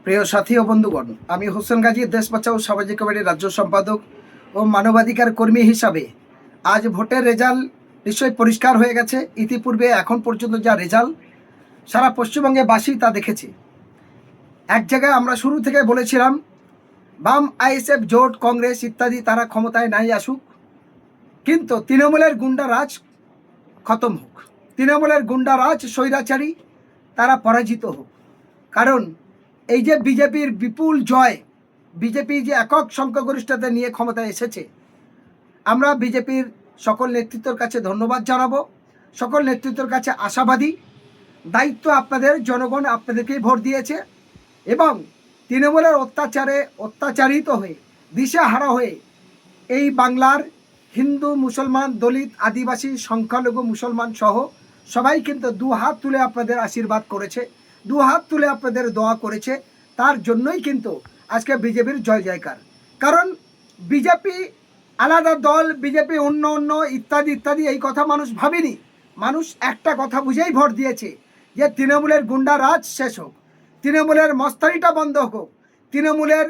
প্রিয় সাথী ও বন্ধুগণ, আমি হোসেন গাজী দেশ বাঁচাও সামাজিক কমিটির রাজ্য সম্পাদক ও মানবাধিকার কর্মী হিসাবে আজ ভোটের রেজাল্ট নিশ্চয়ই পরিষ্কার হয়ে গেছে। ইতিপূর্বে এখন পর্যন্ত যা রেজাল্ট সারা পশ্চিমবঙ্গে বাসী তা দেখেছে। এক জায়গায় আমরা শুরু থেকে বলেছিলাম বাম, আইএসএফ জোট, কংগ্রেস ইত্যাদি তারা ক্ষমতায় নাই আসুক, কিন্তু তৃণমূলের গুন্ডারাজ খতম হোক, তৃণমূলের গুন্ডারাজ স্বৈরাচারী তারা পরাজিত হোক। কারণ এই যে বিজেপির বিপুল জয়, বিজেপি যে একক সংখ্যাগরিষ্ঠতা নিয়ে ক্ষমতায় এসেছে, আমরা বিজেপির সকল নেতৃত্বের কাছে ধন্যবাদ জানাবো, সকল নেতৃত্বের কাছে আশাবাদী। দায়িত্ব আপনাদের, জনগণ আপনাদেরকেই ভোট দিয়েছে এবং তৃণমূলের অত্যাচারিত হয়ে দিশাহারা হয়ে এই বাংলার হিন্দু, মুসলমান, দলিত, আদিবাসী, সংখ্যালঘু মুসলমান সহ সবাই কিন্তু দু হাত তুলে আপনাদের আশীর্বাদ করেছে, দু হাত তুলে আপনাদের দোয়া করেছে। তার জন্যই কিন্তু আজকে বিজেপির জয় জয়কার। কারণ বিজেপি আলাদা দল, বিজেপি অন্য অন্য ইত্যাদি ইত্যাদি এই কথা মানুষ ভাবেনি। মানুষ একটা কথা বুঝেই ভোট দিয়েছে যে তৃণমূলের গুন্ডারাজ শেষ হোক, তৃণমূলের মস্তানিটা বন্ধ হোক, তৃণমূলের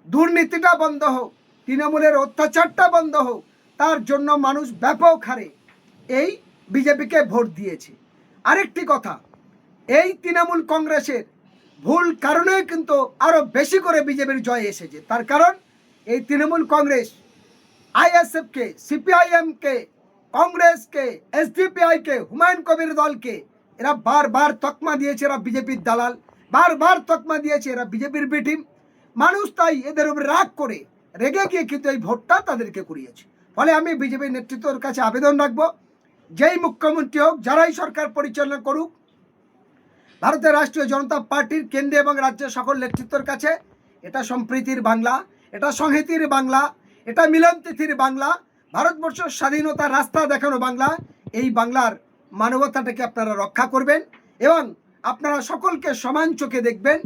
দুর্নীতিটা বন্ধ হোক, তৃণমূলের অত্যাচারটা বন্ধ হোক। তার জন্য মানুষ ব্যাপক হারে এই বিজেপিকে ভোট দিয়েছে। আরেকটি কথা, এই তৃণমূল কংগ্রেসের ভুল কারণে কিন্তু আরও বেশি করে বিজেপির জয় এসেছে। তার কারণ এই তৃণমূল কংগ্রেস আইএসএফকে, সিপিআইএমকে, কংগ্রেসকে, এসডিপিআইকে, হুমায়ুন কবির দলকে এরা বারবার তকমা দিয়েছে এরা বিজেপির দালাল, বারবার তকমা দিয়েছে এরা বিজেপির বিটিম। মানুষ তাই এদের উপর রাগ করে রেগে গিয়ে কিন্তু এই ভোটটা তাদেরকে করিয়েছে। ফলে আমি বিজেপির নেতৃত্বের কাছে আবেদন রাখবো, যেই মুখ্যমন্ত্রী হোক, যারাই সরকার পরিচালনা করুক, ভারতের রাষ্ট্রীয় জনতা পার্টির কেন্দ্রে এবং রাজ্যের সকল নেতৃত্বের কাছে, এটা সম্প্রীতির বাংলা, এটা সংহতির বাংলা, এটা মিলনতিথির বাংলা, ভারতবর্ষের স্বাধীনতার রাস্তা দেখানো বাংলা। এই বাংলার মানবতাটাকে আপনারা রক্ষা করবেন এবং আপনারা সকলকে সমান চোখে দেখবেন।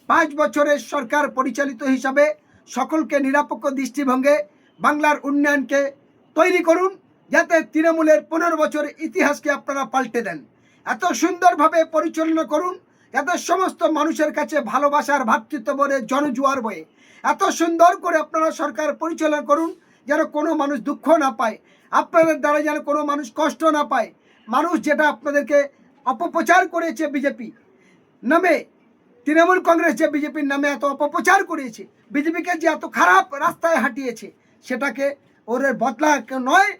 5 বছরের সরকার পরিচালিত হিসাবে সকলকে নিরপেক্ষ দৃষ্টিভঙ্গে বাংলার উন্নয়নকে তৈরি করুন, যাতে তৃণমূলের 15 বছরের ইতিহাসকে আপনারা পাল্টে দেন। এত সুন্দরভাবে পরিচালনা করুন যাতে সমস্ত মানুষের কাছে ভালোবাসার ভ্রাতৃত্ববোধের জনজোয়ার বয়ে এত সুন্দর করে আপনারা সরকার পরিচালনা করুন যেন কোনো মানুষ দুঃখ না পায়, আপনাদের দ্বারা যেন কোনো মানুষ কষ্ট না পায়। মানুষ যেটা আপনাদেরকে অপপ্রচার করেছে বিজেপি নামে, তৃণমূল কংগ্রেস যে বিজেপির নামে এত অপপ্রচার করেছে, বিজেপিকে যে এত খারাপ রাস্তায় হাঁটিয়েছে, সেটাকে ওদের বদলা নয়,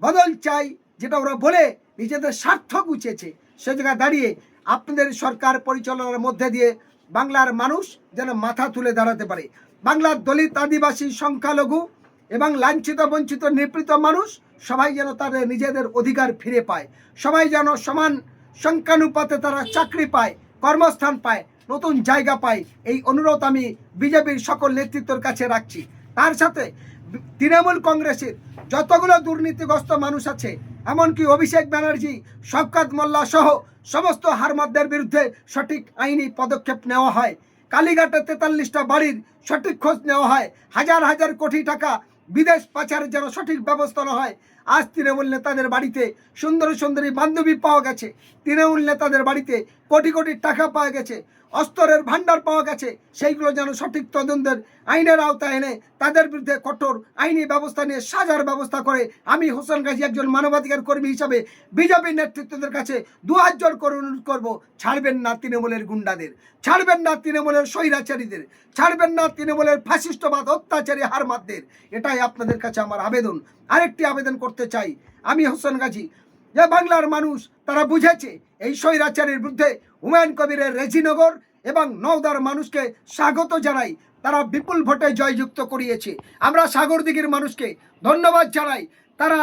বদল চাই, যেটা ওরা বলে নিজেদের স্বার্থ গুছিয়েছে। সে জায়গায় দাঁড়িয়ে আপনাদের সরকার পরিচালনার মধ্যে দিয়ে বাংলার মানুষ যেন মাথা তুলে দাঁড়াতে পারে। বাংলার দলিত, আদিবাসী, সংখ্যালঘু এবং লাঞ্ছিত, বঞ্চিত, নিপীড়িত মানুষ সবাই যেন তাদের নিজেদের অধিকার ফিরে পায়, সবাই যেন সমান সংখ্যানুপাতে তারা চাকরি পায়, কর্মস্থান পায়, নতুন জায়গা পায়। এই অনুরোধ আমি বিজেপির সকল নেতৃত্বের কাছে রাখছি। তার সাথে তৃণমূল কংগ্রেসের যতগুলো দুর্নীতিগ্রস্ত মানুষ আছে, এমনকি অভিষেক ব্যানার্জি, শওকত মোল্লা সহ সমস্ত হারমাদদের বিরুদ্ধে সঠিক আইনি পদক্ষেপ নেওয়া হয়। কালীঘাটে 43টা বাড়ির সঠিক খোঁজ নেওয়া হয়। হাজার হাজার কোটি টাকা বিদেশ পাচারের যেন সঠিক ব্যবস্থা না হয়। আজ তৃণমূল নেতাদের বাড়িতে সুন্দরী সুন্দরী বান্ধবী পাওয়া গেছে, তৃণমূল নেতাদের বাড়িতে কোটি কোটি টাকা পাওয়া গেছে, অস্ত্রের ভাণ্ডার পাওয়া গেছে। সেইগুলো যেন সঠিক তদন্তের আইনের আওতায় এনে তাদের বিরুদ্ধে কঠোর আইনি ব্যবস্থা নিয়ে সাজার ব্যবস্থা করে আমি হোসেন গাজী একজন মানবাধিকার কর্মী হিসাবে বিজেপির নেতৃত্বদের কাছে 2 হাত জোর করে অনুরোধ করবো, ছাড়বেন না তৃণমূলের গুন্ডাদের, ছাড়বেন না তৃণমূলের স্বৈরাচারীদের, ছাড়বেন না তৃণমূলের ফ্যাসিস্টবাদ অত্যাচারী হারমাদদের। এটাই আপনাদের কাছে আমার আবেদন। আরেকটি আবেদন করতে চাই আমি হোসেন গাজী, যে বাংলার মানুষ তারা বুঝেছে এই স্বৈরাচারীর বিরুদ্ধে হুমায়ুন কবিরের রেজিনগর এবং নওদার মানুষকে স্বাগত জানাই, তারা বিপুল ভোটে জয়যুক্ত করিয়েছে। আমরা সাগরদিঘির মানুষকে ধন্যবাদ জানাই, তারা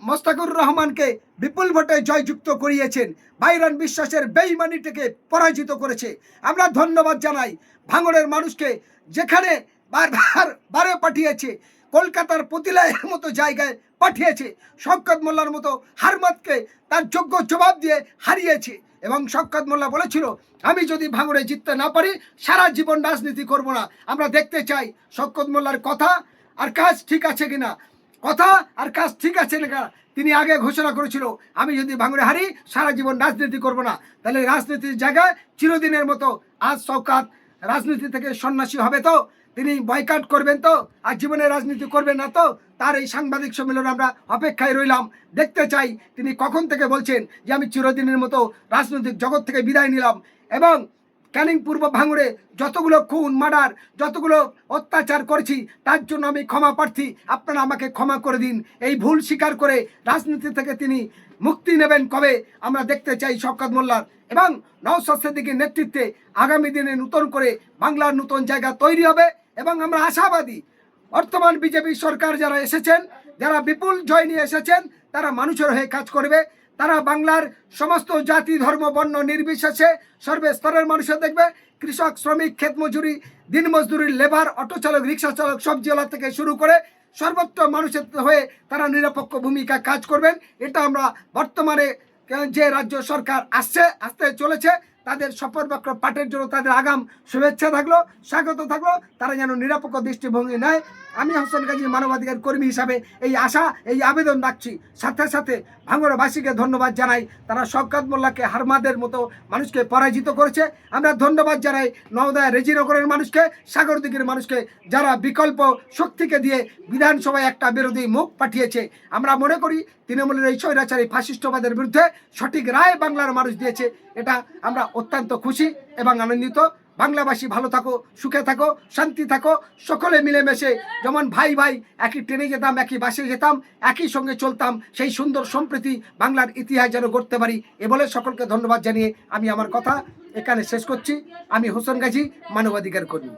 মোস্তাকুর রহমানকে বিপুল ভোটে জয়যুক্ত করিয়েছেন, ভাইরান বিশ্বাসের বেইমানিটিকে পরাজিত করেছে। আমরা ধন্যবাদ জানাই ভাঙড়ের মানুষকে, যেখানে বারে পাঠিয়েছে, কলকাতার পতিলায়ের মতো জায়গায় পাঠিয়েছে, শওকত মোল্লার মতো হারমাদকে তার যোগ্য জবাব দিয়ে হারিয়েছে। এবং শওকত মোল্লা বলেছিল, আমি যদি ভাঙড়ে জিততে না পারি সারা জীবন রাজনীতি করব না। আমরা দেখতে চাই শওকত মোল্লার কথা আর কাজ ঠিক আছে কিনা, কথা আর কাজ ঠিক আছে না। তিনি আগে ঘোষণা করেছিল, আমি যদি ভাঙড়ে হারি সারা জীবন রাজনীতি করব না। তাহলে রাজনীতির জায়গায় চিরদিনের মতো আজ শওকত রাজনীতি থেকে সন্ন্যাসী হবে তো, তিনি বয়কট করবেন তো, আর জীবনে রাজনীতি করবেন না তো? তার এই সাংবাদিক সম্মেলনে আমরা অপেক্ষায় রইলাম, দেখতে চাই তিনি কখন থেকে বলছেন যে আমি চিরদিনের মতো রাজনৈতিক জগৎ থেকে বিদায় নিলাম। এবং ক্যানিং পূর্ব ভাঙড়ে যতগুলো খুন মার্ডার, যতগুলো অত্যাচার করেছি তার জন্য আমি ক্ষমা প্রার্থী, আপনারা আমাকে ক্ষমা করে দিন। এই ভুল স্বীকার করে রাজনীতি থেকে তিনি মুক্তি নেবেন কবে, আমরা দেখতে চাই শওকত মোল্লার এবং নওশাদ সিদ্দিকীর নেতৃত্বে আগামী দিনে নতুন করে বাংলার নতুন জায়গা তৈরি হবে। এবং আমরা আশাবাদী বর্তমান বিজেপি সরকার যারা এসেছেন, যারা বিপুল জয় নিয়ে এসেছেন, তারা মানুষের হয়ে কাজ করবে। তারা বাংলার সমস্ত জাতি ধর্ম বর্ণ নির্বিশেষে সর্বস্তরের মানুষের দেখবে, কৃষক শ্রমিক ক্ষেত মজুরি দিন মজদুরি লেবার অটো চালক রিক্সা চালক সবজিওয়ালা থেকে শুরু করে সর্বত্র মানুষের হয়ে তারা নিরপেক্ষ ভূমিকা কাজ করবেন। এটা আমরা বর্তমানে যে রাজ্য সরকার আসতে চলেছে তাদের শপথ বাক্য পাঠের জন্য তাদের আগাম শুভেচ্ছা থাকলো, স্বাগত থাকলো। তারা যেন নিরপেক্ষ দৃষ্টিভঙ্গি নেয়। আমি হোসেন গাজী মানবাধিকার কর্মী হিসাবে এই আশা, এই আবেদন রাখছি। সাথে সাথে ভাঙড়বাসীকে ধন্যবাদ জানাই, তারা শওকত মোল্লাকে হারমাদের মতো মানুষকে পরাজিত করেছে। আমরা ধন্যবাদ জানাই নওদা রেজিনগরের মানুষকে, সাগরদিঘির মানুষকে, যারা বিকল্প শক্তিকে দিয়ে বিধানসভায় একটা বিরোধী মুখ পাঠিয়েছে। আমরা মনে করি তৃণমূলের এই স্বৈরাচারী ফাশিষ্টবাদের বিরুদ্ধে সঠিক রায় বাংলার মানুষ দিয়েছে। এটা আমরা অত্যন্ত খুশি এবং আনন্দিত। বাংলাবাসী ভালো থাকো, সুখে থাকো, শান্তি থাকো, সকলে মিলেমিশে যেমন ভাই ভাই একই ট্রেনে যেতাম, একই বাসে যেতাম, একই সঙ্গে চলতাম, সেই সুন্দর সম্প্রীতি বাংলার ইতিহাস যেন গড়তে পারি। এ বলে সকলকে ধন্যবাদ জানিয়ে আমি আমার কথা এখানে শেষ করছি। আমি হোসেন গাজী, মানবাধিকার কর্মী।